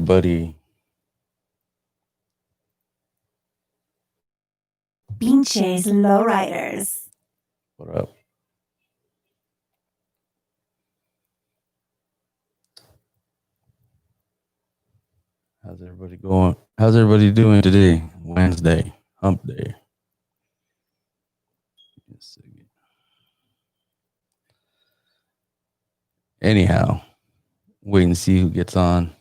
everybody? Pinches Lowriders. What up? How's everybody going? How's everybody doing today? Wednesday, hump day. Anyhow, wait and see who gets on.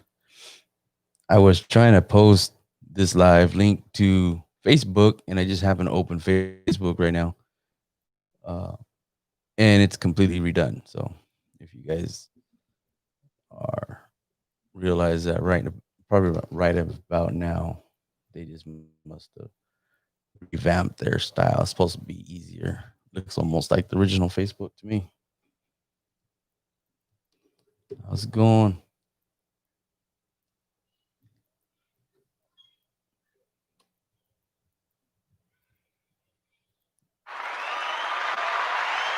I was trying to post this live link to Facebook, and I just happen to open Facebook right now. Uh, and it's completely redone. So if you guys are realize that probably right about now, they just must have revamped their style. It's supposed to be easier. Looks almost like the original Facebook to me. How's it going?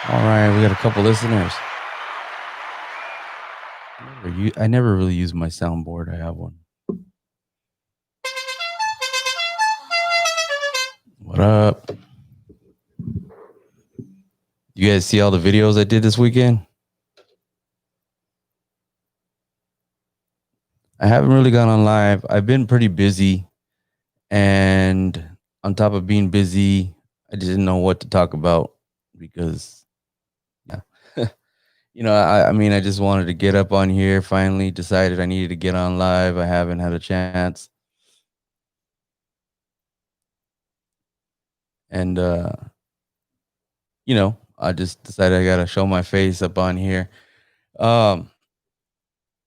All right, we got a couple listeners. I never really use my soundboard. I have one. What up? You guys see all the videos I did this weekend? I haven't really gone on live. I've been pretty busy. And on top of being busy, I didn't know what to talk about because, yeah. I mean, I just wanted to get up on here. Finally decided I needed to get on live. I haven't had a chance. And, I just decided I got to show my face up on here.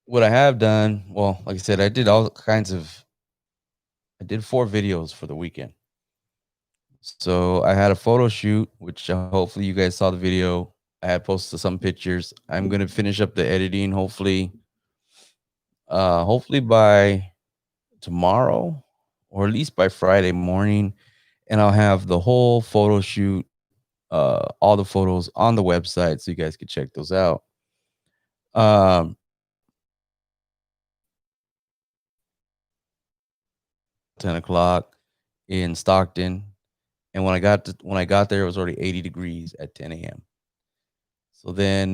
What I have done, well, like I said, I did 4 videos for the weekend. So I had a photo shoot, which hopefully you guys saw the video. I had posted some pictures. I'm going to finish up the editing, hopefully by tomorrow or at least by Friday morning. And I'll have the whole photo shoot, all the photos on the website so you guys can check those out. Um, 10 o'clock in Stockton. And when I got there, it was already 80 degrees at 10 a.m. So then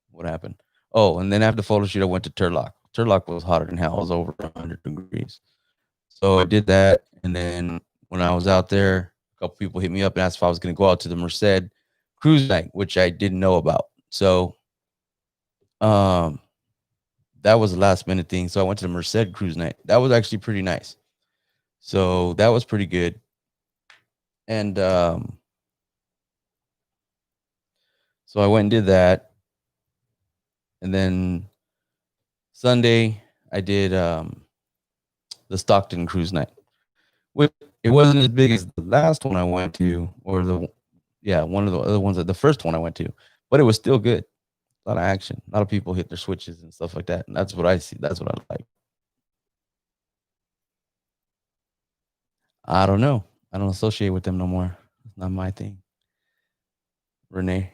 what happened? Oh, and then after the photo shoot, I went to Turlock. Turlock was hotter than hell. It was over 100 degrees. So I did that. And then when I was out there, a couple people hit me up and asked if I was going to go out to the Merced cruise night, which I didn't know about. So that was a last minute thing. So I went to the Merced cruise night. That was actually pretty nice. So that was pretty good. And so I went and did that. And then Sunday, I did the Stockton cruise night. Which it wasn't as big as the last one I went to, or one of the other ones, the first one I went to, but it was still good. A lot of action, a lot of people hit their switches and stuff like that. And that's what I see. That's what I like. I don't know. I don't associate with them no more. It's not my thing. Renee.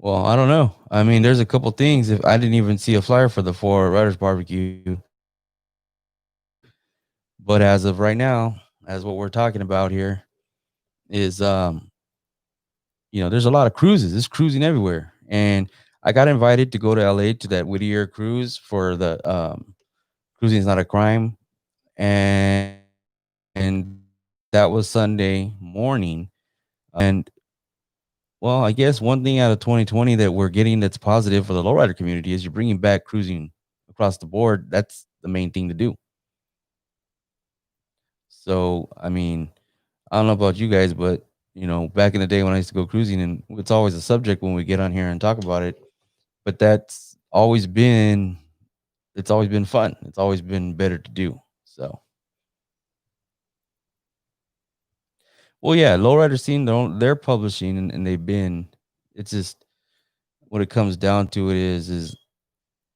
Well, I don't know. I mean, there's a couple things. If I didn't even see a flyer for the Lowriders barbecue, but as of right now, as what we're talking about here, is there's a lot of cruises. There's cruising everywhere, and I got invited to go to LA to that Whittier cruise for the Cruising is Not a Crime, and that was Sunday morning. And well, I guess one thing out of 2020 that we're getting that's positive for the lowrider community is you're bringing back cruising across the board. That's the main thing to do. So, I mean, I don't know about you guys, but back in the day when I used to go cruising, and it's always a subject when we get on here and talk about it. But it's always been fun. It's always been better to do. So, well, yeah, lowrider scene, they're publishing and they've been. It's just what it comes down to. It is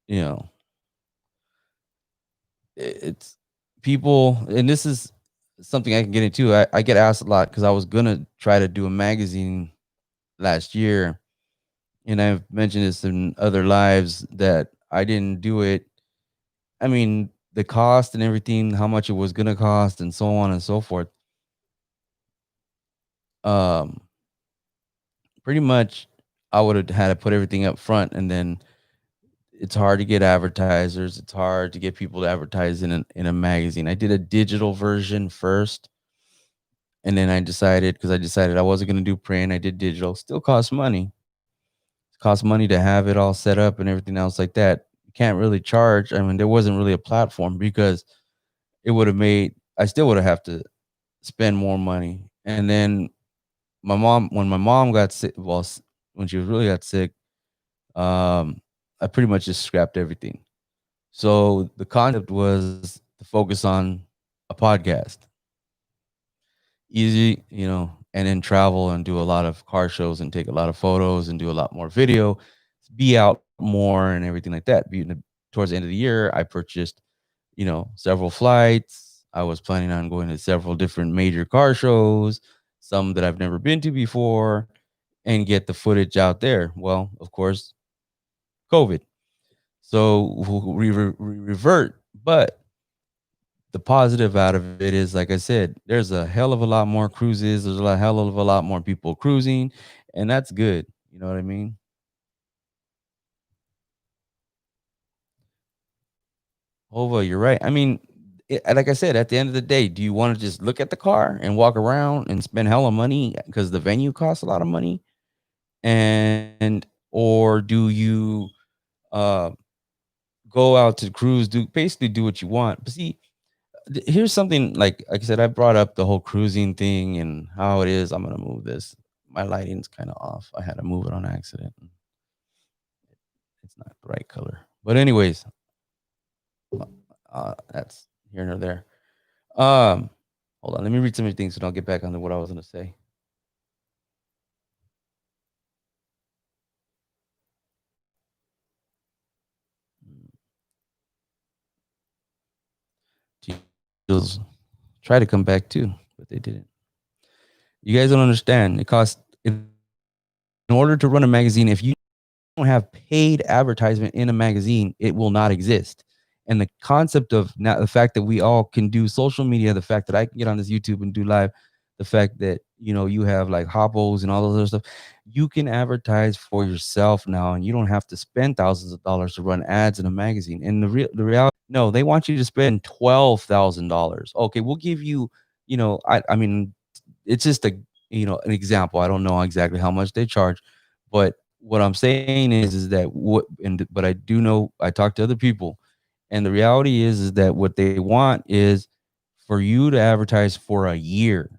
you know it's people, and this is something I can get into. I get asked a lot because I was gonna try to do a magazine last year, and I've mentioned this in other lives that I didn't do it. I mean, the cost and everything, how much it was gonna cost, and so on and so forth. Um, Pretty much, I would have had to put everything up front, and then it's hard to get advertisers. It's hard to get people to advertise in a magazine. I did a digital version first, and then I decided I wasn't gonna do print. I did digital. Still costs money. It costs money to have it all set up and everything else like that. You can't really charge. I mean, there wasn't really a platform because it would have made. I still would have to spend more money. And then when my mom got sick, well, when she was really got sick, I pretty much just scrapped everything. So the concept was to focus on a podcast, easy, and then travel and do a lot of car shows and take a lot of photos and do a lot more video, be out more and everything like that. Towards the end of the year, I purchased, several flights. I was planning on going to several different major car shows, some that I've never been to before, and get the footage out there. Well, of course, COVID. So we revert, but the positive out of it is, like I said, there's a hell of a lot more cruises. There's hell of a lot more people cruising, and that's good. You know what I mean? Hova, you're right. I mean, like I said, at the end of the day, do you want to just look at the car and walk around and spend hella money because the venue costs a lot of money, and or do you uh, go out to cruise, do basically do what you want? But see, here's something like I said, I brought up the whole cruising thing and how it is. I'm gonna move this. My lighting's kind of off. I had to move it on accident. It's not the right color. But anyways, that's here nor there. Um, Hold on. Let me read some of the things, and I'll get back onto what I was gonna say. Deals try to come back too, but they didn't. You guys don't understand. It costs in order to run a magazine. If you don't have paid advertisement in a magazine, it will not exist. And the concept of now the fact that we all can do social media, the fact that I can get on this YouTube and do live, the fact that you have like Hoppos and all those other stuff, you can advertise for yourself now, and you don't have to spend thousands of dollars to run ads in a magazine. And the reality, no, they want you to spend $12,000. Okay, we'll give you, I mean, it's just an example. I don't know exactly how much they charge, but what I'm saying is that but I do know I talk to other people, and the reality is that what they want is for you to advertise for a year,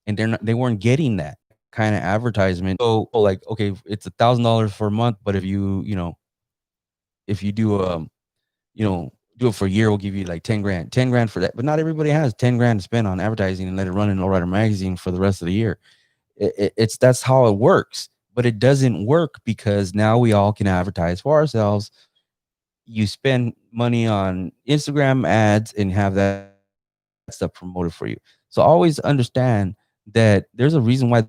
and they weren't getting that kind of advertisement. So like, okay, it's $1,000 for a month, but if you do do it for a year, we'll give you like 10 grand, 10 grand for that. But not everybody has 10 grand to spend on advertising and let it run in Lowrider magazine for the rest of the year. It's that's how it works, but it doesn't work because now we all can advertise for ourselves. You spend money on Instagram ads and have that stuff promoted for you. So always understand that there's a reason why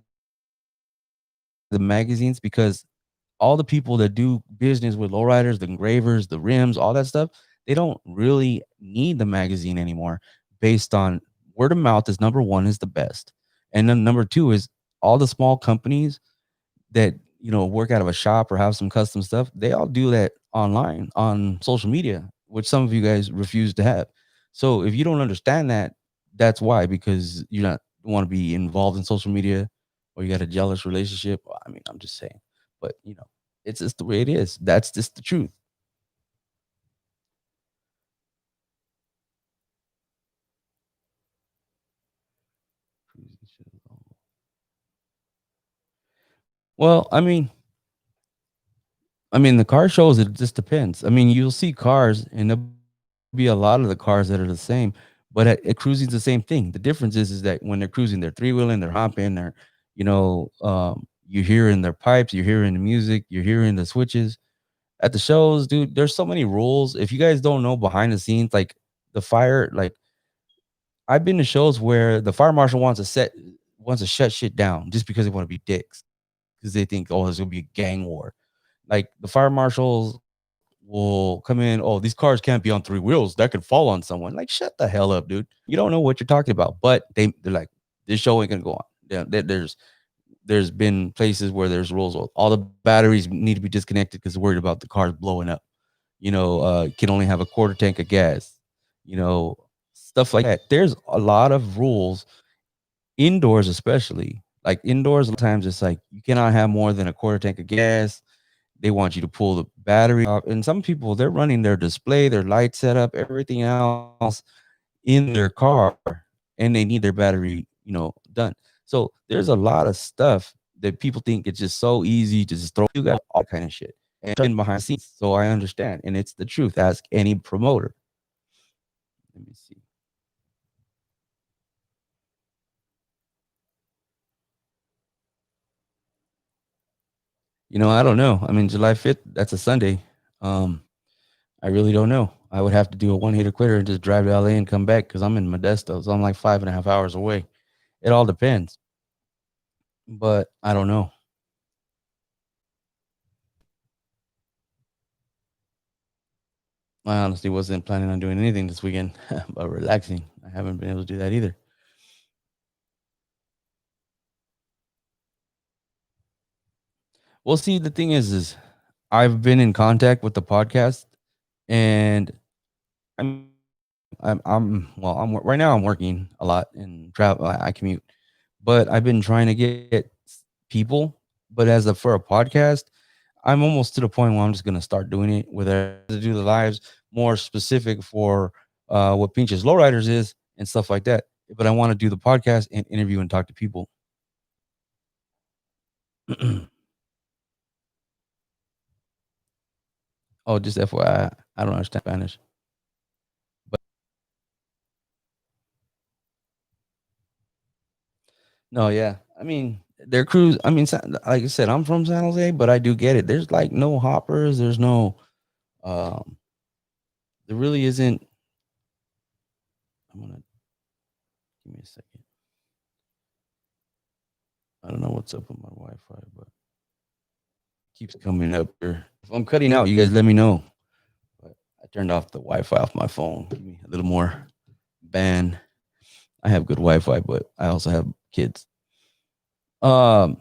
the magazines, because all the people that do business with lowriders, the engravers, the rims, all that stuff, they don't really need the magazine anymore based on word of mouth is number one is the best. And then number two is all the small companies that work out of a shop or have some custom stuff, they all do that online on social media, which some of you guys refuse to have. So if you don't understand that, that's why, because you not want to be involved in social media, or you got a jealous relationship. Well, I mean, I'm just saying, but it's just the way it is. That's just the truth. Well, I mean, the car shows, it just depends. I mean, you'll see cars, and there'll be a lot of the cars that are the same, but at cruising's the same thing. The difference is that when they're cruising, they're three wheeling, they're hopping, you're hearing their pipes, you're hearing the music, you're hearing the switches. At the shows, dude, there's so many rules. If you guys don't know behind the scenes, like the fire, like I've been to shows where the fire marshal wants to shut shit down just because they want to be dicks. because they think, oh, there's gonna be a gang war. Like the fire marshals will come in, oh, these cars can't be on three wheels, that could fall on someone. Like, shut the hell up, dude. You don't know what you're talking about. But they're like, this show ain't gonna go on. There's been places where there's rules. All the batteries need to be disconnected because they're worried about the cars blowing up. Can only have a quarter tank of gas. Stuff like that. There's a lot of rules indoors, especially like indoors. A lot of times it's like you cannot have more than a quarter tank of gas. They want you to pull the battery off, and some people they're running their display, their light setup, everything else in their car, and they need their battery, done. So there's a lot of stuff that people think it's just so easy to just throw you guys all kind of shit and been behind the scenes. So I understand, and it's the truth. Ask any promoter. Let me see. I don't know. I mean, July 5th, that's a Sunday. Um, I really don't know. I would have to do a one hitter quitter and just drive to LA and come back because I'm in Modesto. So I'm like 5.5 hours away. It all depends. But I don't know. I honestly wasn't planning on doing anything this weekend but relaxing. I haven't been able to do that either. Well, see, the thing is I've been in contact with the podcast, and right now I'm working a lot and travel. I commute, but I've been trying to get people. But for a podcast, I'm almost to the point where I'm just gonna start doing it with to do the lives more specific for what Pinches Lowriders is and stuff like that. But I want to do the podcast and interview and talk to people. Oh, just FYI, I don't understand Spanish. But no, yeah. I mean, their crews. I mean, like I said, I'm from San Jose, but I do get it. There's like no hoppers. There's no. Um, there really isn't. I'm gonna give me a second. I don't know what's up with my Wi-Fi, but it keeps coming up here. If I'm cutting out, you guys let me know. But I turned off the Wi-Fi off my phone. Give me a little more band. I have good Wi-Fi, but I also have kids. Um,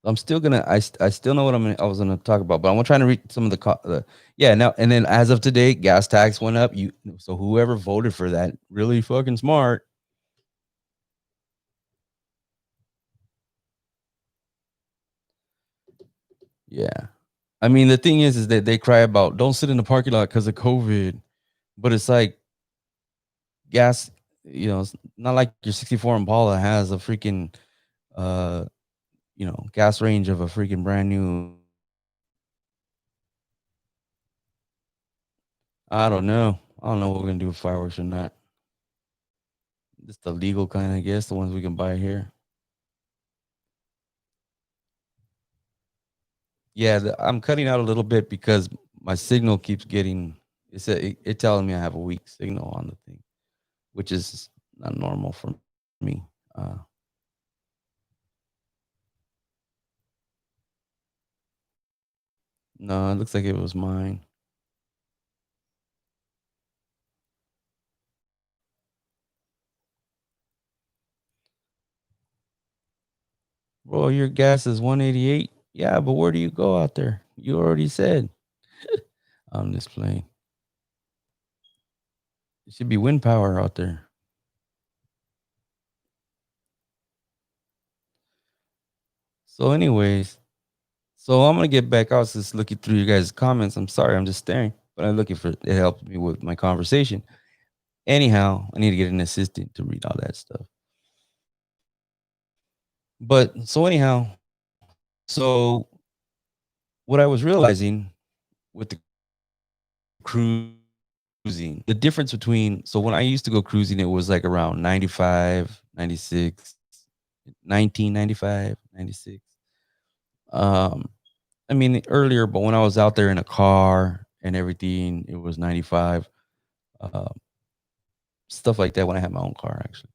I'm still gonna. I still know what I was gonna talk about, but I'm trying to read some of yeah. Now and then, as of today, gas tax went up. So whoever voted for that really fucking smart. Yeah, I mean the thing is that they cry about don't sit in the parking lot because of COVID, but it's like gas. It's not like your '64 Impala has a freaking uh gas range of a freaking brand new. I don't know. I don't know what we're gonna do with fireworks or not. Just the legal kind, I guess, the ones we can buy here. Yeah, I'm cutting out a little bit because my signal keeps getting. It telling me I have a weak signal on the thing, which is not normal for me. No, it looks like it was mine. Bro, your gas is 188. Yeah, but where do you go out there? You already said. I'm just playing. It should be wind power out there. So, anyways, I'm gonna get back. I was just looking through you guys' comments. I'm sorry, I'm just staring, but I'm looking for it helped me with my conversation. Anyhow, I need to get an assistant to read all that stuff. But so anyhow, so what I was realizing with the cruising, the difference between when I used to go cruising, it was like around 95, 96, 1995, 96. Um, I mean earlier, but when I was out there in a car and everything, it was 95. Um, Stuff like that when I had my own car actually.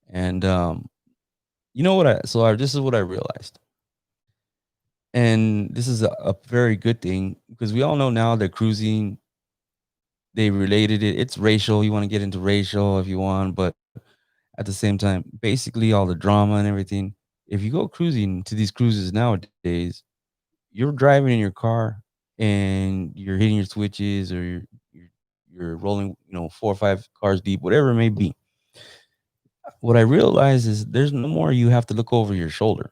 And You know what this is what I realized. And this is a very good thing because we all know now that cruising, they related it. It's racial. You want to get into racial if you want, but at the same time, basically all the drama and everything. If you go cruising to these cruises nowadays, you're driving in your car and you're hitting your switches or you're rolling, 4 or 5 cars deep, whatever it may be. What I realize is there's no more you have to look over your shoulder.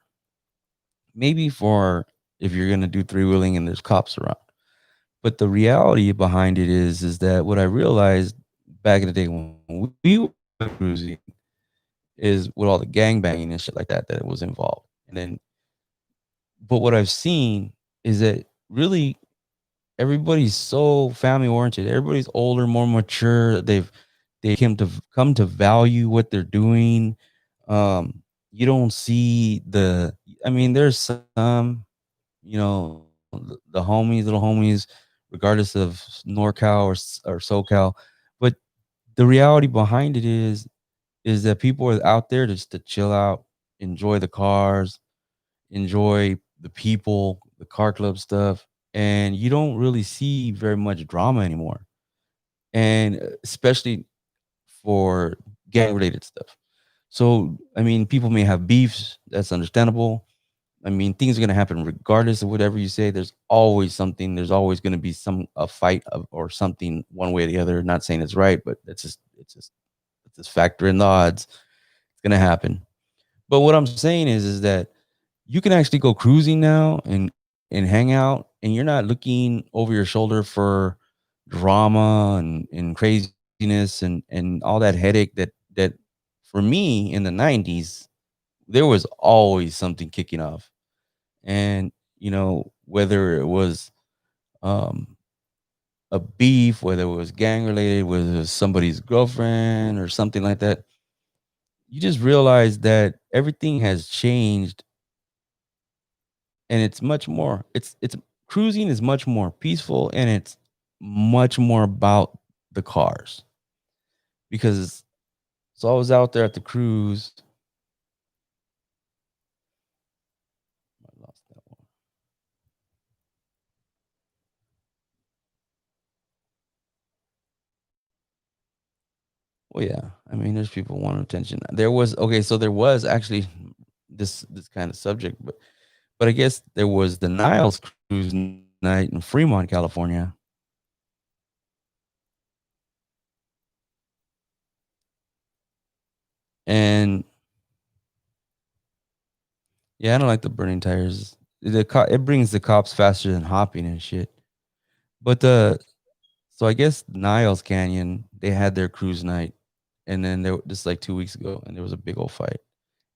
Maybe for if you're gonna do three wheeling and there's cops around. But the reality behind it is that what I realized back in the day when we were cruising is with all the gang banging and shit like that it was involved. And then, but what I've seen is that really everybody's so family oriented. Everybody's older, more mature. They come to value what they're doing. You don't see the. I mean, there's some, the homies, little homies, regardless of NorCal or SoCal, but the reality behind it is that people are out there just to chill out, enjoy the cars, enjoy the people, the car club stuff, and you don't really see very much drama anymore. And especially for gang related stuff. So, I mean, people may have beefs, that's understandable. I mean, things are going to happen regardless of whatever you say. There's always something, there's always going to be a fight or something one way or the other. Not saying it's right, but it's just factor in the odds. It's going to happen. But what I'm saying is that you can actually go cruising now and hang out, and you're not looking over your shoulder for drama and craziness and all that headache that for me in the 90s there was always something kicking off. And whether it was um a beef, whether it was gang related, whether it was somebody's girlfriend or something like that, you just realize that everything has changed. And it's much more it's cruising is much more peaceful, and it's much more about the cars. Because so I was out there at the cruise. I lost that one. Well, yeah, I mean, there's people wanting attention. There was okay, so there was actually this kind of subject, but I guess there was the Niles cruise night in Fremont, California. And yeah, I don't like the burning tires. It brings the cops faster than hopping and shit. But so I guess Niles Canyon, they had their cruise night, and then there just like 2 weeks ago, and there was a big old fight.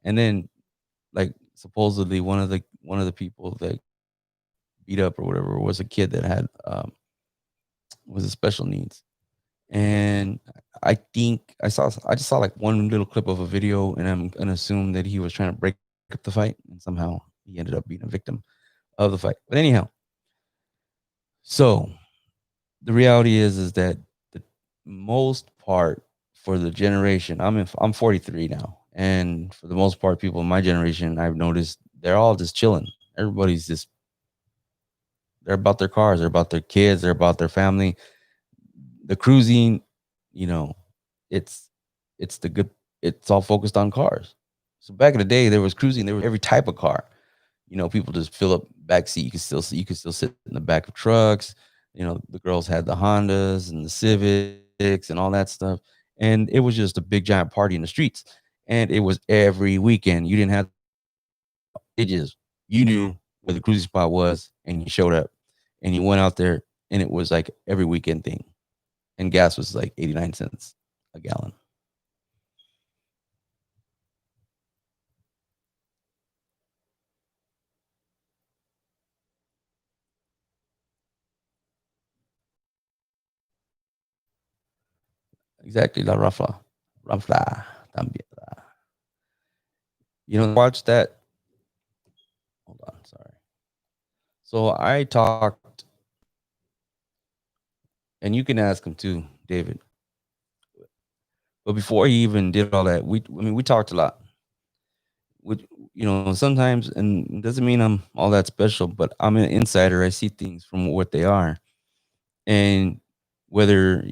And then like supposedly one of the people that beat up or whatever was a kid that had was a special needs. And I just saw like one little clip of a video, and I'm gonna assume that he was trying to break up the fight, and somehow he ended up being a victim of the fight. But anyhow, so the reality is that the most part for the generation I'm 43 now, and for the most part, people in my generation, I've noticed they're all just chilling. Everybody's just they're about their cars, they're about their kids, they're about their family. The cruising, you know, it's it's the good. It's all focused on cars. So back in the day, there was cruising. There was every type of car. People just fill up back seat. You can still sit in the back of trucks. The girls had the Hondas and the Civics and all that stuff. And it was just a big giant party in the streets. And it was every weekend. You didn't have it just you knew where the cruising spot was and you showed up and you went out there, and it was like every weekend thing. And gas was like 89 cents a gallon. Exactly, La Rafla. Rafla también. Watch that. Hold on, sorry. So I talked, and you can ask him too, David. But before he even did all that, we talked a lot. which, sometimes, and it doesn't mean I'm all that special, but I'm an insider. I see things from what they are. And whether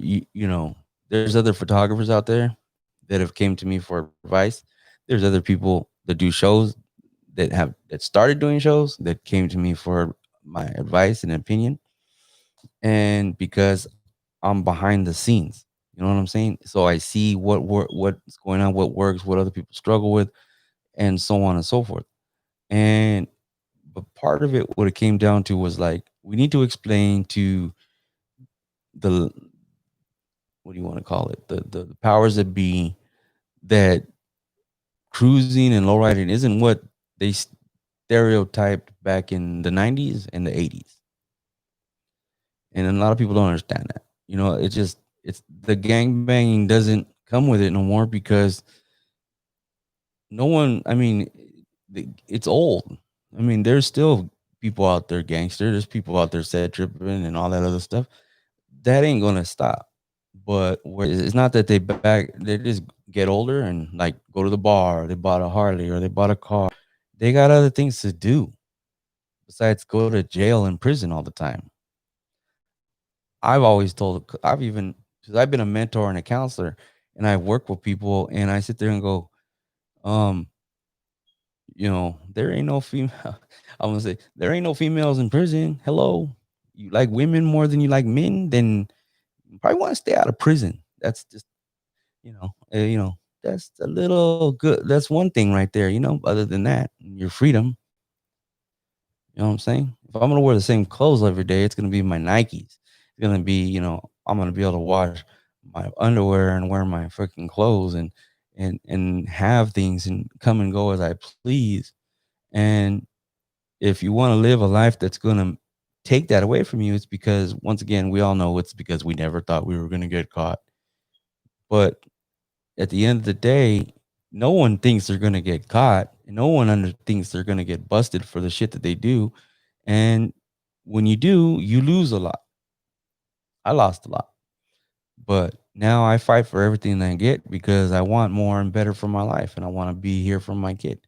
there's other photographers out there that have came to me for advice. There's other people that do shows that started doing shows that came to me for my advice and opinion. And because I'm behind the scenes, you know what I'm saying? So I see what's going on, what works, what other people struggle with, and so on and so forth. And but part of it, what it came down to was like, we need to explain to the, what do you want to call it, the powers that be, that cruising and lowriding isn't what they stereotyped back in the 90s and the 80s. And a lot of people don't understand that. It's the gang banging doesn't come with it no more, because no one, I mean, it's old. I mean, there's still people out there gangster. There's people out there set tripping and all that other stuff. That ain't gonna stop. But it's not that they just get older and like go to the bar. Or they bought a Harley or they bought a car. They got other things to do besides go to jail and prison all the time. I've even, because I've been a mentor and a counselor, and I work with people, and I sit there and go, um, there ain't no female. I'm gonna say there ain't no females in prison. Hello, you like women more than you like men, then you probably want to stay out of prison. That's just, that's a little good. That's one thing right there. Other than that, your freedom. You know what I'm saying? If I'm gonna wear the same clothes every day, it's gonna be my Nikes. It's gonna be, I'm gonna be able to wash my underwear and wear my freaking clothes, and have things and come and go as I please. And if you want to live a life that's gonna take that away from you, it's because, once again, we all know it's because we never thought we were gonna get caught. But at the end of the day, no one thinks they're gonna get caught. No one thinks they're gonna get busted for the shit that they do. And when you do, you lose a lot. I lost a lot. But now I fight for everything that I get, because I want more and better for my life, and I want to be here for my kid.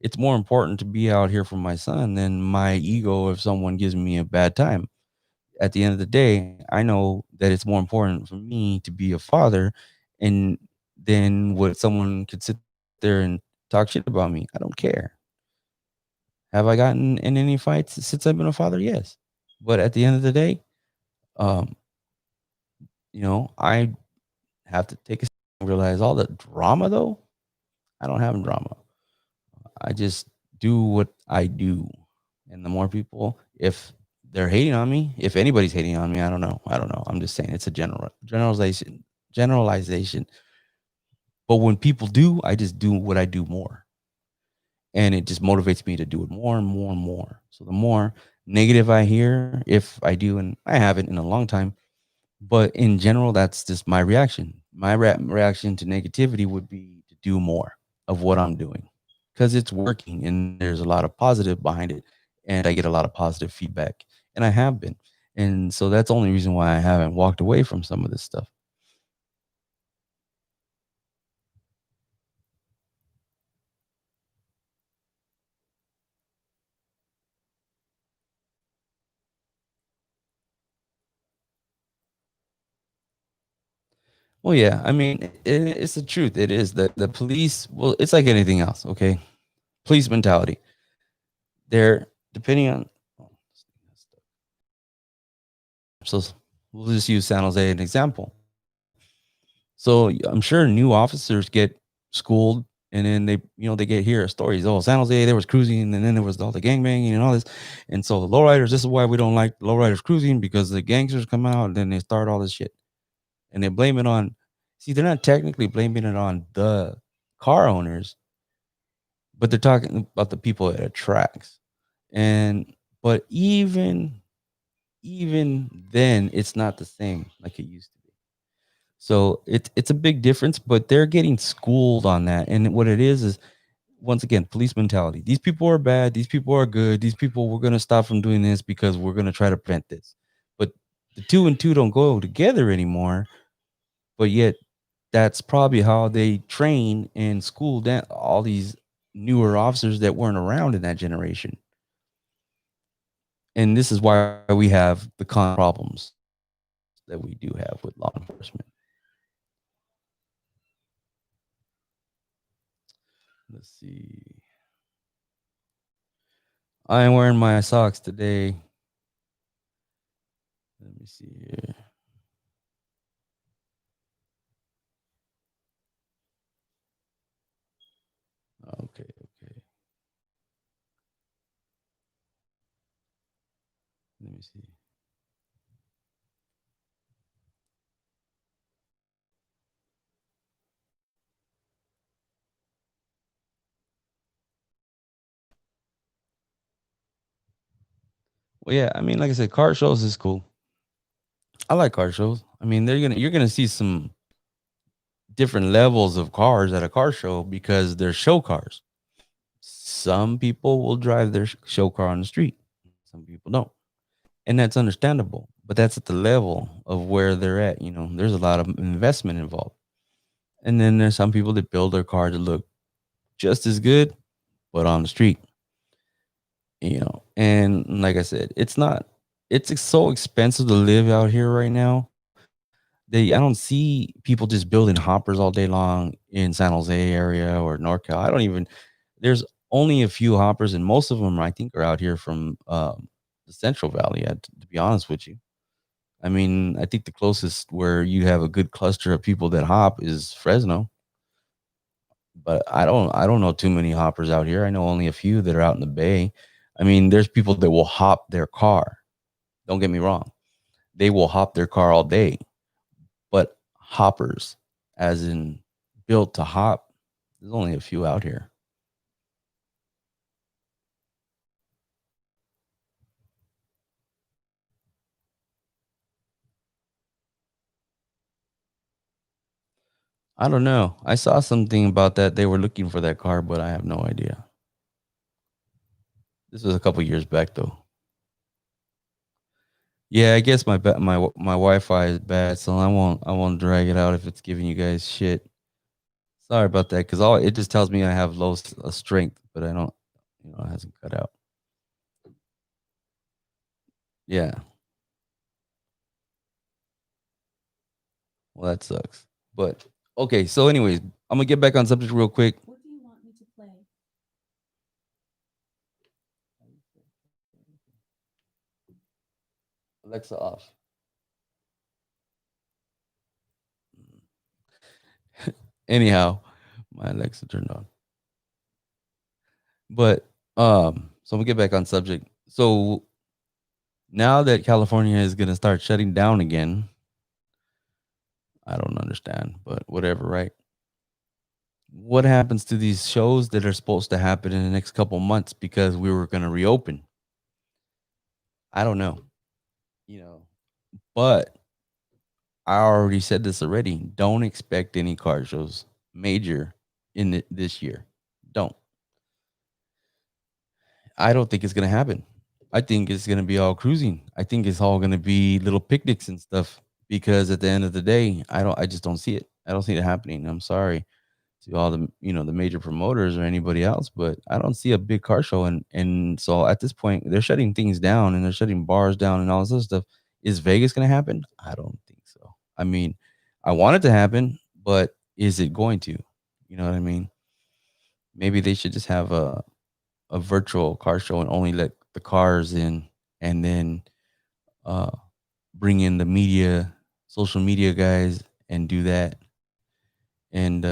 It's more important to be out here for my son than my ego if someone gives me a bad time. At the end of the day, I know that it's more important for me to be a father, and then what someone could sit there and talk shit about me. I don't care. Have I gotten in any fights since I've been a father? Yes. But at the end of the day, um, I have to take a step and realize all the drama though. I don't have drama. I just do what I do. And the more people, if they're hating on me, if anybody's hating on me, I don't know. I don't know. I'm just saying it's a generalization. But when people do, I just do what I do more. And it just motivates me to do it more and more and more. So the more negative I hear, if I do, and I haven't in a long time, but in general, that's just my reaction. My reaction to negativity would be to do more of what I'm doing, because it's working and there's a lot of positive behind it. And I get a lot of positive feedback. And I have been. And so that's the only reason why I haven't walked away from some of this stuff. Well, yeah, I mean, it's the truth. It is that the police, well, it's like anything else, okay? Police mentality. They're depending on, oh, so we'll just use San Jose as an example. So I'm sure new officers get schooled, and then they get hear stories. Oh, San Jose, there was cruising, and then there was all the gangbanging and all this. And so the lowriders, this is why we don't like lowriders cruising, because the gangsters come out and then they start all this shit. And they blame it on, see, they're not technically blaming it on the car owners, but they're talking about the people it attracts. And but even then, it's not the same like it used to be. So it's a big difference, but they're getting schooled on that. And what it is once again, police mentality. These people are bad. These people are good. These people, we're gonna stop from doing this because we're gonna try to prevent this. But the two and two don't go together anymore. But yet, that's probably how they train and school all these newer officers that weren't around in that generation. And this is why we have the problems that we do have with law enforcement. Let's see. I am wearing my socks today. Let me see here. Okay, okay. Let me see. Well, yeah, I mean, like I said, car shows is cool. I like car shows. I mean, you're gonna see some different levels of cars at a car show because they're show cars. Some people will drive their show car on the street. Some people don't. And that's understandable. But that's at the level of where they're at. You know, there's a lot of investment involved. And then there's some people that build their car to look just as good, but on the street. You know, and like I said, it's so expensive to live out here right now. I don't see people just building hoppers all day long in San Jose area or NorCal. I don't even there's only a few hoppers, and most of them I think are out here from the Central Valley. To be honest with you, I mean I think the closest where you have a good cluster of people that hop is Fresno, but I don't know too many hoppers out here. I know only a few that are out in the Bay. I mean, there's people that will hop their car. Don't get me wrong; they will hop their car all day, but hoppers, as in built to hop, there's only a few out here. I don't know. I saw something about that. They were looking for that car, but I have no idea. This was a couple years back, though. Yeah, I guess my Wi-Fi is bad, so I won't drag it out if it's giving you guys shit. Sorry about that, because all it just tells me I have strength, but I don't. It hasn't cut out. Yeah, well, that sucks. But okay, so anyways, I'm gonna get back on subject real quick. What do you want me to play? Alexa off. Anyhow, my Alexa turned on. But so we'll get back on subject. So now that California is gonna start shutting down again, I don't understand, but whatever, right? What happens to these shows that are supposed to happen in the next couple months because we were gonna reopen? I don't know, you know. But I already said this already. Don't expect any car shows major this year. Don't. I don't think it's gonna happen. I think it's gonna be all cruising. I think it's all gonna be little picnics and stuff because at the end of the day, I just don't see it. I don't see it happening. I'm sorry to all the major promoters or anybody else, but I don't see a big car show and so at this point they're shutting things down and they're shutting bars down and all this other stuff. Is Vegas gonna happen? I don't think so. I mean, I want it to happen, but is it going to? You know what I mean? Maybe they should just have a virtual car show and only let the cars in and then uh bring in the media, social media guys and do that and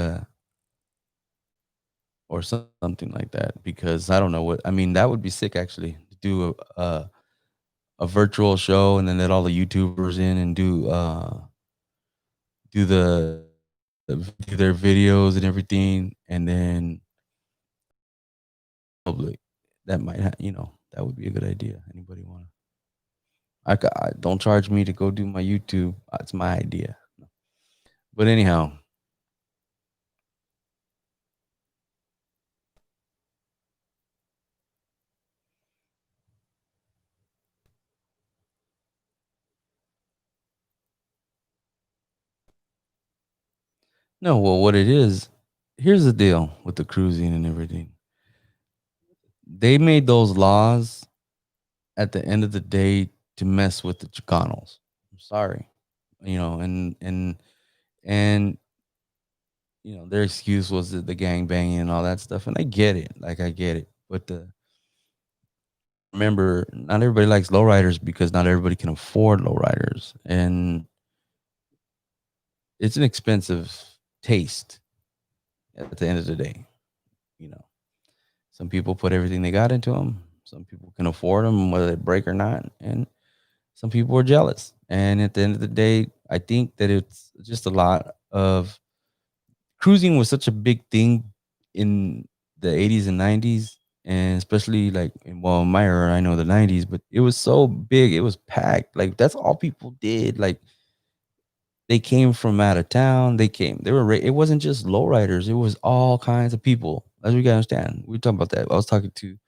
or something like that because I don't know what I mean that would be sick actually to do a virtual show and then let all the YouTubers in and do do their videos and everything and then public that that would be a good idea. Anybody want to don't charge me to go do my YouTube. It's my idea. But anyhow, no, well, what it is, here's the deal with the cruising and everything. they made those laws at the end of the day to mess with the Chicanos. I'm sorry, and their excuse was the gang banging and all that stuff, and I get it. Like I get it, but remember, not everybody likes lowriders because not everybody can afford lowriders, and it's an expensive taste at the end of the day. You know, some people put everything they got into them. Some people can afford them, whether they break or not, and some people are jealous. And at the end of the day, I think that it's just a lot of cruising was such a big thing in the 80s and 90s, and especially like in my era, I know the 90s, but it was so big, it was packed. Like that's all people did. Like they came from out of town. It wasn't just lowriders. It was all kinds of people. As we gotta understand, we talking about that. I was talking to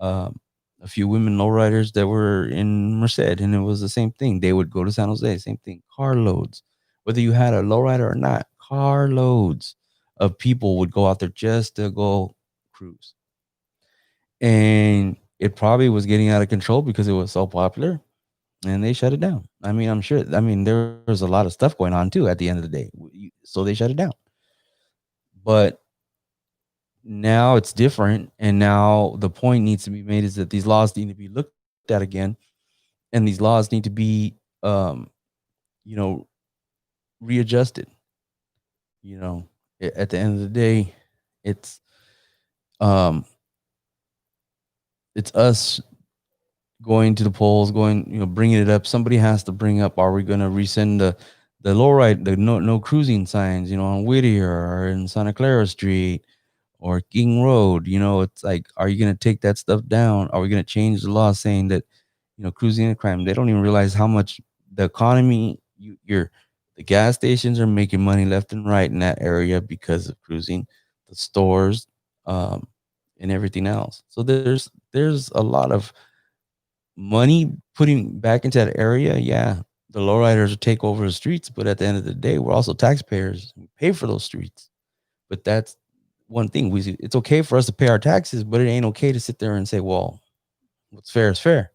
um, a few women lowriders that were in Merced, and it was the same thing. They would go to San Jose, same thing, carloads. Whether you had a lowrider or not, carloads of people would go out there just to go cruise. And it probably was getting out of control because it was so popular, and they shut it down. I mean, I'm sure. I mean, there was a lot of stuff going on too at the end of the day, so they shut it down. But now it's different, and now the point needs to be made is that these laws need to be looked at again, and these laws need to be, um, you know, readjusted. You know, at the end of the day, it's um, it's us going to the polls, bringing it up. Somebody has to bring up: are we going to rescind the low ride, the no cruising signs, on Whittier or in Santa Clara Street or King Road? It's like, are you going to take that stuff down? Are we going to change the law saying that cruising and crime? They don't even realize how much the economy, the gas stations are making money left and right in that area because of cruising, the stores, um, and everything else. So there's a lot of money putting back into that area. Yeah, the lowriders will take over the streets, but at the end of the day, we're also taxpayers. We pay for those streets. But that's one thing. It's okay for us to pay our taxes, but it ain't okay to sit there and say, well, what's fair is fair.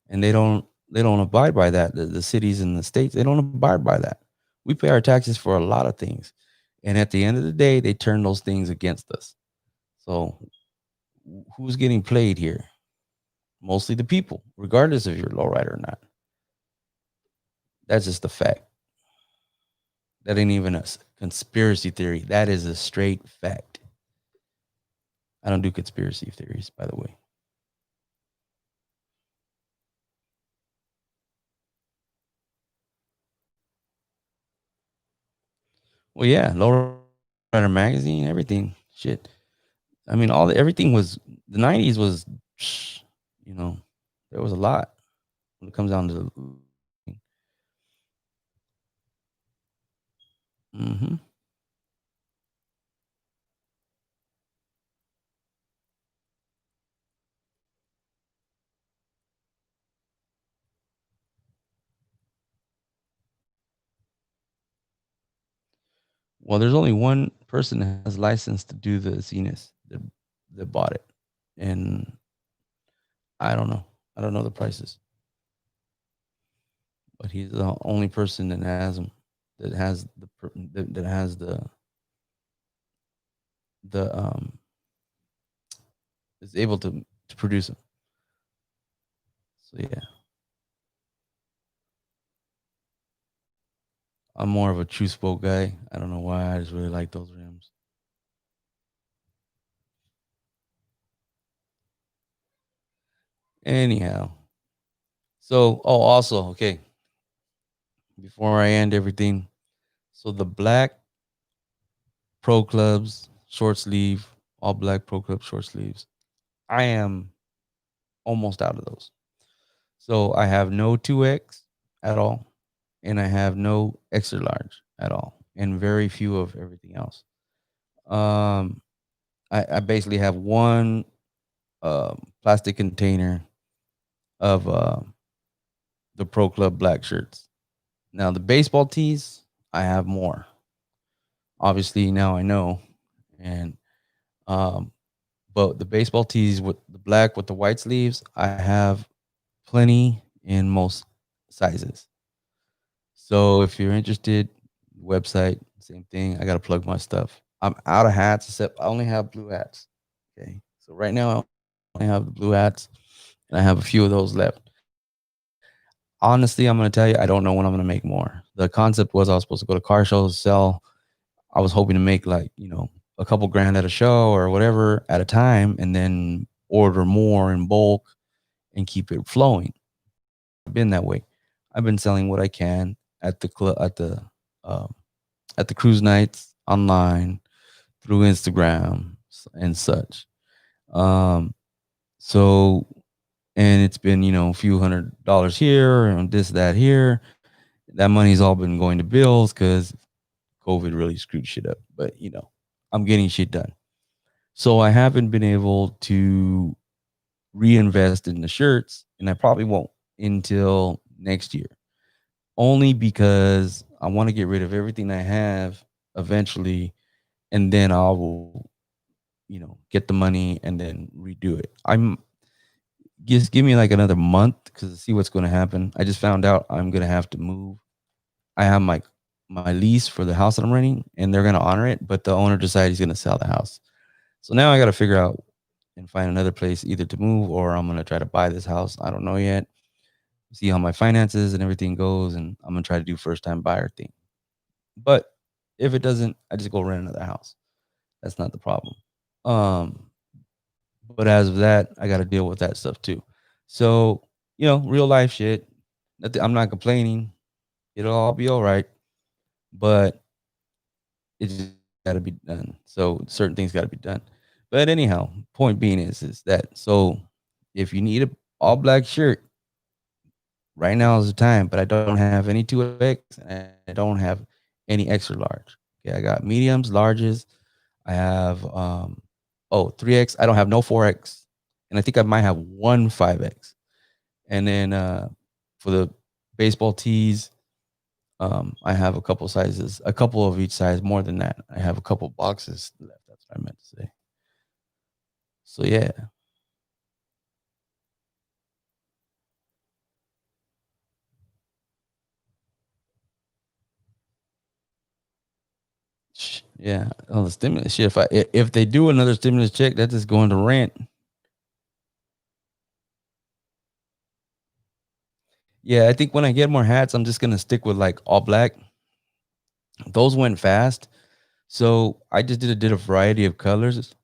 And they don't abide by that. The cities and the states, they don't abide by that. We pay our taxes for a lot of things. And at the end of the day, they turn those things against us. So who's getting played here? Mostly the people, regardless if you're a lowrider or not. That's just a fact. That ain't even a conspiracy theory. That is a straight fact. I don't do conspiracy theories, by the way. Well, yeah, Lowrider magazine, everything, shit. I mean, everything was the '90s was, you know, there was a lot when it comes down to. Mm-hmm. Well, there's only one person that has license to do the Zenith that bought it, and I don't know. I don't know the prices, but he's the only person that has them, that has the is able to produce them. So yeah, I'm more of a true spoke guy. I don't know why. I just really like those rims. Anyhow, so also okay. Before I end everything, so the black pro clubs short sleeve, all black pro club short sleeves. I am almost out of those. So I have no 2X at all, and I have no extra large at all, and very few of everything else. Um, I basically have one plastic container of the Pro Club black shirts. Now the baseball tees, I have more. Obviously now I know, and um, But the baseball tees with the black with the white sleeves, I have plenty in most sizes. So if you're interested, website, same thing. I gotta plug my stuff. I'm out of hats, except I only have blue hats. Okay. So right now I only have the blue hats and I have a few of those left. Honestly, I'm gonna tell you, I don't know when I'm gonna make more. The concept was I was supposed to go to car shows, sell. I was hoping to make like, a couple grand at a show or whatever at a time and then order more in bulk and keep it flowing. But it's not been that way. I've been selling what I can at the club, um, at the cruise nights, online, through Instagram and such. Um, so and it's been a few $100 here and this that here. That money's all been going to bills because COVID really screwed shit up. But I'm getting shit done. So I haven't been able to reinvest in the shirts, and I probably won't until next year. Only because I want to get rid of everything I have eventually, and then I will, get the money and then redo it. I'm Just give me like another month because see what's going to happen. I just found out I'm going to have to move. I have my lease for the house that I'm renting, and they're going to honor it, but the owner decided he's going to sell the house. So now I got to figure out and find another place either to move or I'm going to try to buy this house. I don't know yet. See how my finances and everything goes, and I'm going to try to do first time buyer thing. But if it doesn't, I just go rent another house. That's not the problem. Um, but as of that, I got to deal with that stuff too. So, real life shit. I'm not complaining. It'll all be all right, but it just got to be done. So certain things got to be done. But anyhow, point being is that so if you need a all black shirt, right now is the time. But I don't have any 2X and I don't have any extra large. Okay, I got mediums, larges. I have 3X. I don't have no 4X, and I think I might have one 5X. And then for the baseball tees, I have a couple sizes, a couple of each size. More than that, I have a couple boxes left. That's what I meant to say. So yeah, yeah. Oh, the stimulus shit. If they do another stimulus check, that's just going to rent. Yeah, I think when I get more hats, I'm just gonna stick with like all black. Those went fast, so I just did a variety of colors.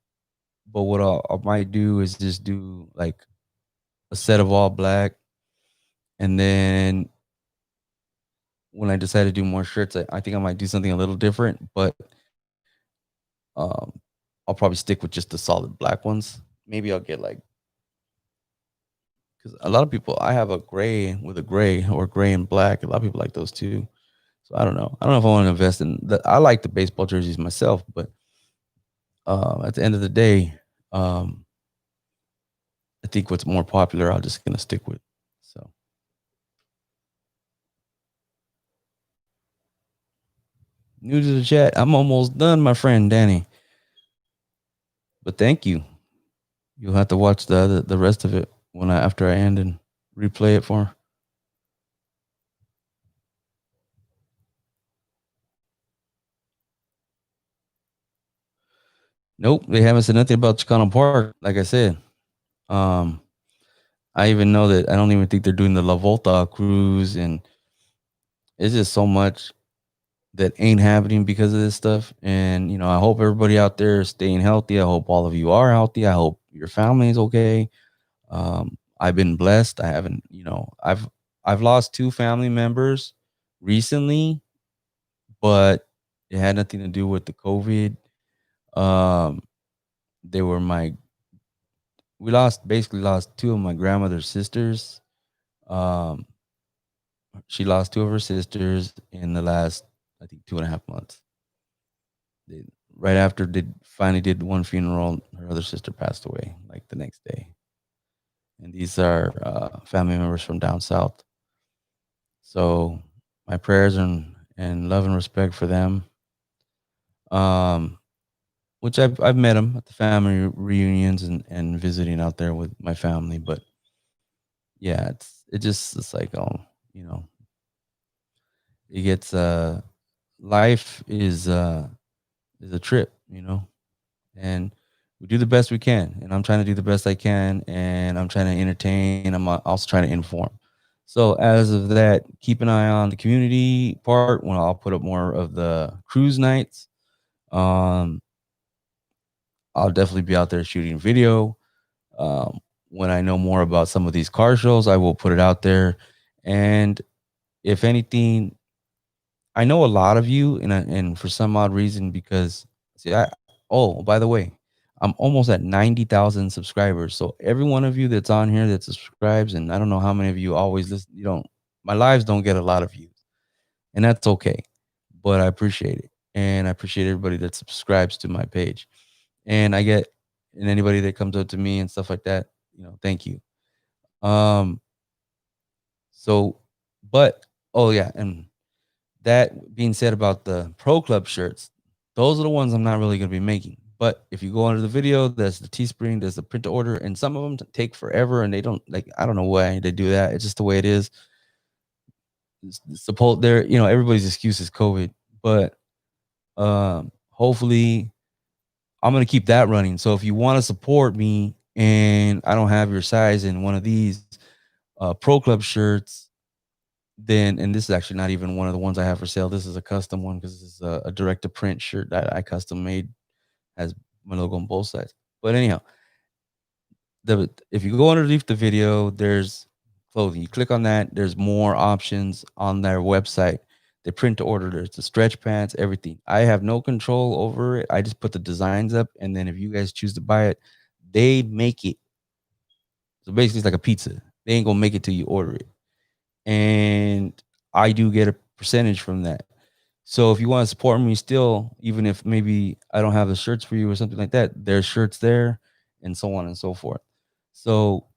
But what I might do is just do like a set of all black, and then when I decide to do more shirts, I think I might do something a little different. But um, I'll probably stick with just the solid black ones. Maybe I'll get like because a lot of people I have a gray with a gray or gray and black. A lot of people like those too. So I don't know. I don't know if I want to invest in the. I like the baseball jerseys myself, but at the end of the day, um, I think what's more popular, I'm just gonna stick with. So new to the chat. I'm almost done, my friend Danny. But thank you. You'll have to watch the rest of it when I after I end and replay it for. Nope, they haven't said nothing about Chicano Park. Like I said, um, I even know that I don't even think they're doing the La Volta cruise, and it's just so much that ain't happening because of this stuff. And I hope everybody out there is staying healthy. I hope all of you are healthy. I hope your family is okay. I've been blessed. I haven't, I've lost two family members recently, but it had nothing to do with the COVID. Um, they were my we lost basically lost two of my grandmother's sisters. Um, she lost two of her sisters in the last, I think, 2.5 months. They, right after did finally did one funeral, her other sister passed away like the next day. And these are family members from down south. So my prayers and love and respect for them. Um, I've met him at the family reunions and visiting out there with my family. But yeah, it's like, you know, it gets life is a trip, and we do the best we can. And I'm trying to do the best I can, and I'm trying to entertain. I'm also trying to inform. So as of that, keep an eye on the community part when I'll put up more of the cruise nights. Um, I'll definitely be out there shooting video. When I know more about some of these car shows, I will put it out there. And if anything, I know a lot of you, and for some odd reason, because see, oh, by the way, I'm almost at 90,000 subscribers. So every one of you that's on here that subscribes, and I don't know how many of you always listen. You don't, my lives don't get a lot of views, and that's okay. But I appreciate it, and I appreciate everybody that subscribes to my page. And I get, and anybody that comes up to me and stuff like that, thank you. Um, so, but oh yeah, and that being said about the Pro Club shirts, those are the ones I'm not really going to be making. But if you go under the video, there's the Teespring, there's the print to order, and some of them take forever, and they don't like. I don't know why they do that. It's just the way it is. Support there, everybody's excuse is COVID, but hopefully I'm gonna keep that running. So if you want to support me and I don't have your size in one of these Pro Club shirts, then, and this is actually not even one of the ones I have for sale. This is a custom one because this is a direct to print shirt that I custom made, has my logo on both sides. But anyhow, if you go underneath the video, there's clothing. You click on that. There's more options on their website. They print to order. There's the stretch pants, everything. I have no control over it. I just put the designs up, and then if you guys choose to buy it, they make it. So basically, it's like a pizza. They ain't gonna make it till you order it, and I do get a percentage from that. So if you want to support me still, even if maybe I don't have the shirts for you or something like that, there's shirts there, and so on and so forth. So,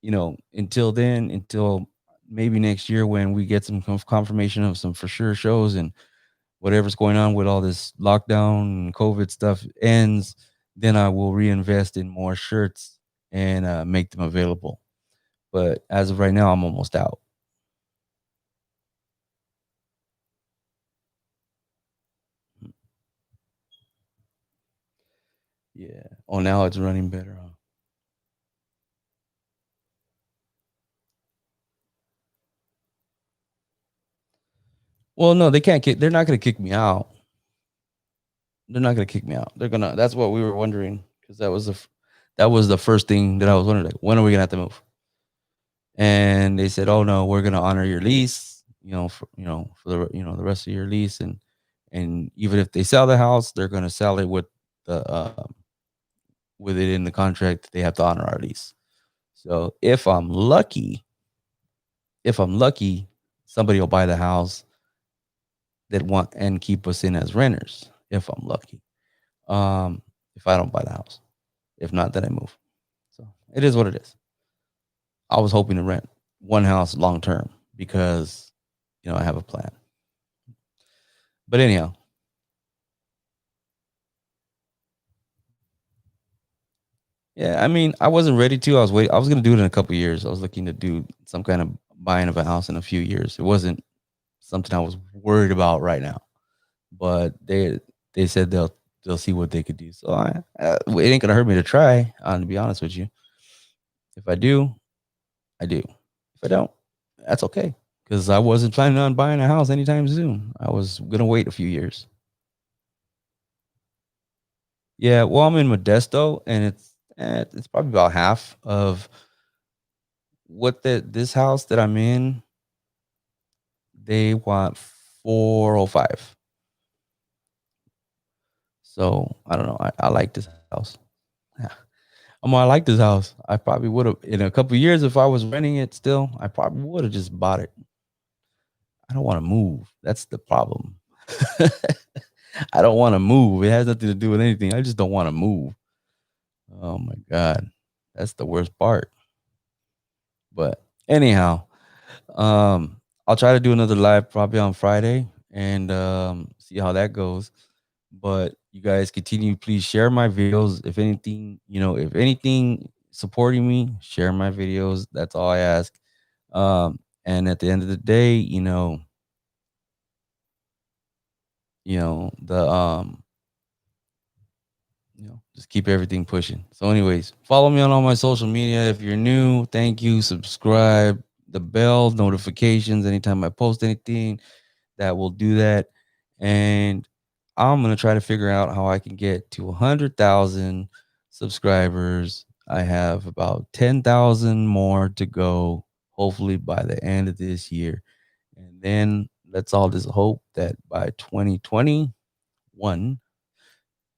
until then, until maybe next year when we get some confirmation of some for sure shows and whatever's going on with all this lockdown and COVID stuff ends, then I will reinvest in more shirts and make them available. But as of right now, I'm almost out. Yeah. Oh, now it's running better, huh? Well, no, they can't kick. They're not going to kick me out. They're not going to kick me out. They're gonna. That's what we were wondering because that was the first thing that I was wondering. Like, when are we gonna have to move? And they said, "Oh no, we're gonna honor your lease. For the rest of your lease, and even if they sell the house, they're gonna sell it the with it in the contract. They have to honor our lease. So if I'm lucky, somebody will buy the house that want and keep us in as renters. If I'm lucky, if I don't buy the house, if not, then I move. So it is what it is. I was hoping to rent one house long term because I have a plan. But anyhow, yeah, I mean, I wasn't ready to. I was waiting. I was going to do it in a couple years. I was looking to do some kind of buying of a house in a few years. It wasn't something I was worried about right now. But they said they'll see what they could do. So it ain't gonna hurt me to try. To be honest with you, if I do, I do. If I don't, that's okay. Because I wasn't planning on buying a house anytime soon. I was gonna wait a few years. Yeah, well, I'm in Modesto, and it's probably about half of what this house that I'm in. They want 405. So I don't know. I like this house. Yeah. I like this house. I probably would have in a couple of years if I was renting it still. I probably would have just bought it. I don't want to move. That's the problem. I don't want to move. It has nothing to do with anything. I just don't want to move. Oh my god, that's the worst part. But anyhow, I'll try to do another live probably on Friday and see how that goes. But you guys continue, please share my videos. If anything, if anything supporting me, share my videos. That's all I ask. And at the end of the day, the just keep everything pushing. So, anyways, follow me on all my social media. If you're new, thank you. Subscribe, the bell notifications anytime I post anything. That will do that. And I'm gonna try to figure out how I can get to 100,000 subscribers. I have about 10,000 more to go. Hopefully by the end of this year, and then let's all just hope that by 2021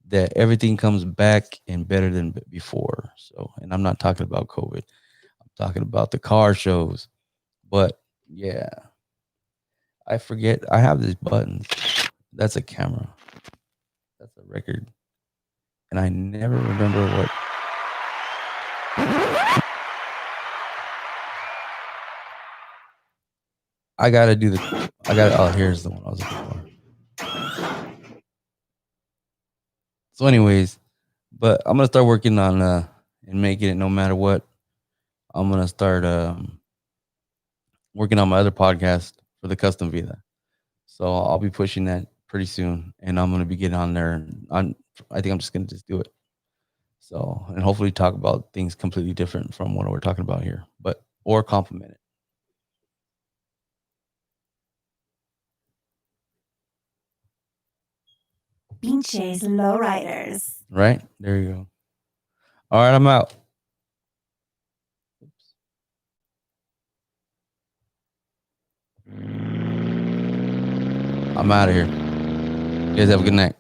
that everything comes back and better than before. So, and I'm not talking about COVID. I'm talking about the car shows. But yeah, I forget. I have these buttons. That's a camera. That's a record. And I never remember what. I gotta do the. I got. Oh, here's the one I was looking for. So, anyways, but I'm gonna start working on and making it no matter what. I'm gonna start working on my other podcast for the custom visa. So I'll be pushing that pretty soon, and I'm gonna be getting on there. I think I'm just gonna just do it. So, and hopefully talk about things completely different from what we're talking about here, but or complement it. Pinches Lowriders. Right there you go. All right, I'm out. I'm out of here. You guys have a good night.